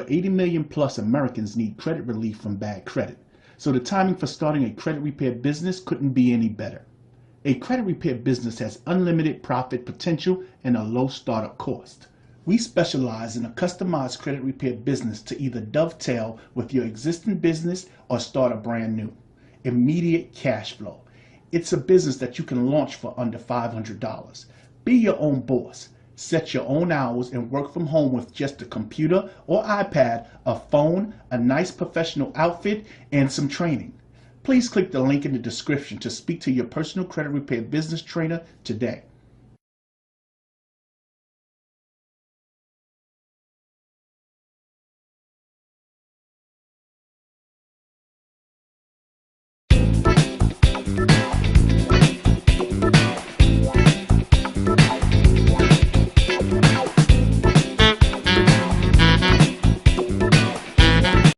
80 million plus Americans need credit relief from bad credit, so the timing for starting a credit repair business couldn't be any better. A credit repair business has unlimited profit potential and a low startup cost. We specialize in a customized credit repair business to either dovetail with your existing business or start a brand new. Immediate cash flow. It's a business that you can launch for under $500. Be your own boss. Set your own hours and work from home with just a computer or iPad, a phone, a nice professional outfit, and some training. Please click the link in the description to speak to your personal credit repair business trainer today.